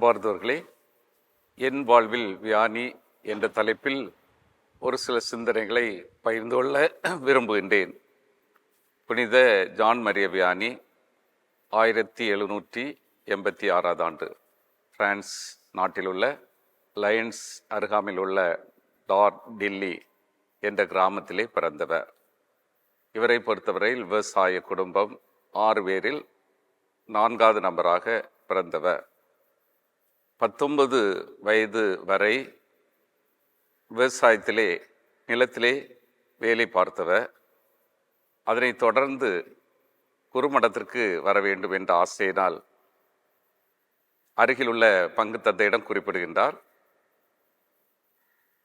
அன்பார்ந்தவர்களே, என் வாழ்வில் வியானி என்ற தலைப்பில் ஒரு சில சிந்தனைகளை பகிர்ந்து கொள்ள விரும்புகின்றேன். புனித ஜான் மரிய வியானி 1786 ஆண்டு பிரான்ஸ் நாட்டில் உள்ள லயன்ஸ் அருகாமையில் உள்ள டார் டில்லி என்ற கிராமத்திலே பிறந்தவர். இவரை பொறுத்தவரையில் விவசாய குடும்பம், 6 பேரில் 4வது நபராக பிறந்தவர். 19 வயது வரை விவசாயத்திலே நிலத்திலே வேலை பார்த்தவர். அதனைத் தொடர்ந்து குறுமடத்திற்கு வர வேண்டும் என்ற ஆசையினால் அருகில் உள்ள பங்கு தந்தையிடம் குறிப்பிடுகின்றார்.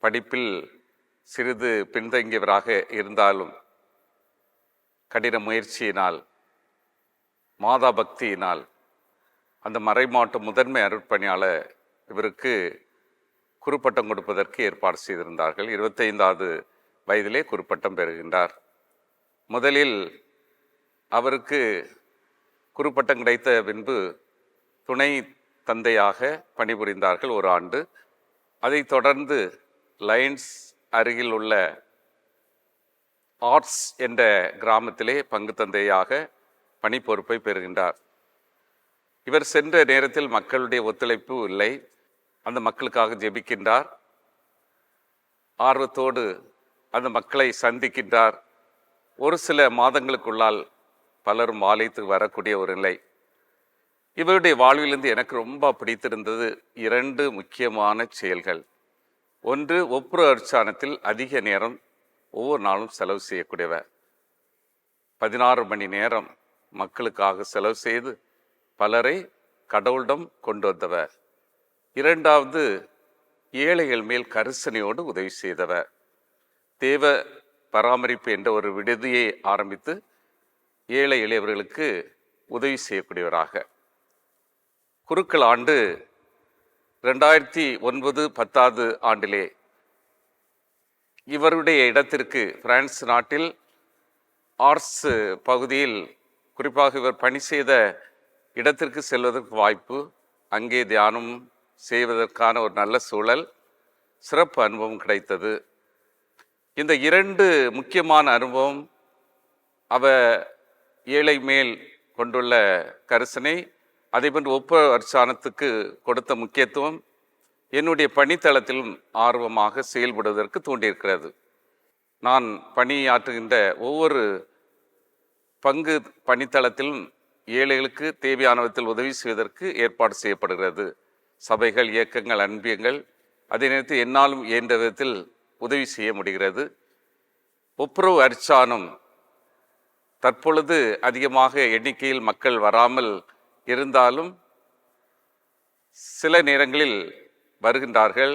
படிப்பில் சிறிது பின்தங்கியவராக இருந்தாலும் கடின முயற்சியினால், மாதா பக்தியினால் அந்த மறைமாவட்ட முதன்மை அருட்பணியாளர் இவருக்கு குறுப்பட்டம் கொடுப்பதற்கு ஏற்பாடு செய்திருந்தார்கள். 25வது வயதிலே குறுப்பட்டம் பெறுகின்றார். முதலில் அவருக்கு குறுப்பட்டம் கிடைத்த பின்பு துணை தந்தையாக பணிபுரிந்தார்கள் 1 ஆண்டு. அதைத் தொடர்ந்து லயன்ஸ் அருகில் உள்ள ஆர்ட்ஸ் என்ற கிராமத்திலே பங்கு தந்தையாக பணி பொறுப்பை பெறுகின்றார். இவர் சென்ற நேரத்தில் மக்களுடைய ஒத்துழைப்பு இல்லை. அந்த மக்களுக்காக ஜெபிக்கின்றார். ஆர்வத்தோடு அந்த மக்களை சந்திக்கின்றார். ஒரு சில மாதங்களுக்குள்ளால் பலரும் ஆலயத்துக்கு வரக்கூடிய ஒரு நிலை. இவருடைய வாழ்விலிருந்து எனக்கு ரொம்ப பிடித்திருந்தது 2 முக்கியமான செயல்கள். ஒன்று, ஒப்புர அர்ச்சானத்தில் அதிக நேரம் ஒவ்வொரு நாளும் செலவு செய்யக்கூடியவர். 16 மணி நேரம் மக்களுக்காக செலவு செய்து பலரை கடவுளிடம் கொண்டு வந்தவர். 2வது, ஏழைகள் மேல் கரிசனையோடு உதவி செய்தவர். தேவ பராமரிப்பு என்ற ஒரு விடுதியை ஆரம்பித்து ஏழை எளியவர்களுக்கு உதவி செய்யக்கூடியவராக. குருக்கள் ஆண்டு 2009-10வது ஆண்டிலே இவருடைய இடத்திற்கு பிரான்ஸ் நாட்டில் ஆர்ட்ஸ் பகுதியில், குறிப்பாக இவர் பணி செய்த இடத்திற்கு செல்வதற்கு வாய்ப்பு, அங்கே தியானம் செய்வதற்கான ஒரு நல்ல சூழல், சிறப்பு அனுபவம் கிடைத்தது. இந்த 2 முக்கியமான அனுபவம், அவர் ஏழை மேல் கொண்டுள்ள கரிசனை, அதேபோன்று ஒப்பு அர்ச்சானத்துக்கு கொடுத்த முக்கியத்துவம் என்னுடைய பணித்தளத்திலும் ஆர்வமாக செயல்படுவதற்கு தூண்டியிருக்கிறது. நான் பணியாற்றுகின்ற ஒவ்வொரு பங்கு பணித்தளத்திலும் ஏழைகளுக்கு தேவையான விதத்தில் உதவி செய்வதற்கு ஏற்பாடு செய்யப்படுகிறது. சபைகள், இயக்கங்கள், அன்பியங்கள், அதே நேரத்தில் என்னாலும் இயன்ற விதத்தில் உதவி செய்ய முடிகிறது. ஒப்புரவு அர்ச்சானம் தற்பொழுது அதிகமாக எண்ணிக்கையில் மக்கள் வராமல் இருந்தாலும் சில நேரங்களில் வருகின்றார்கள்.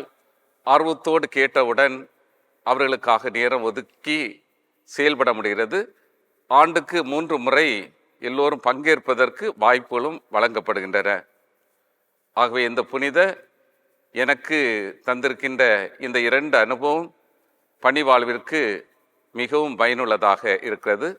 ஆர்வத்தோடு கேட்டவுடன் அவர்களுக்காக நேரம் ஒதுக்கி செயல்பட முடிகிறது. ஆண்டுக்கு 3 முறை எல்லோரும் பங்கேற்பதற்கு வாய்ப்புகளும் வழங்கப்படுகின்றன. ஆகவே இந்த புனித எனக்கு தந்திருக்கின்ற இந்த 2 அனுபவம் பணி வாழ்விற்கு மிகவும் பயனுள்ளதாக இருக்கிறது.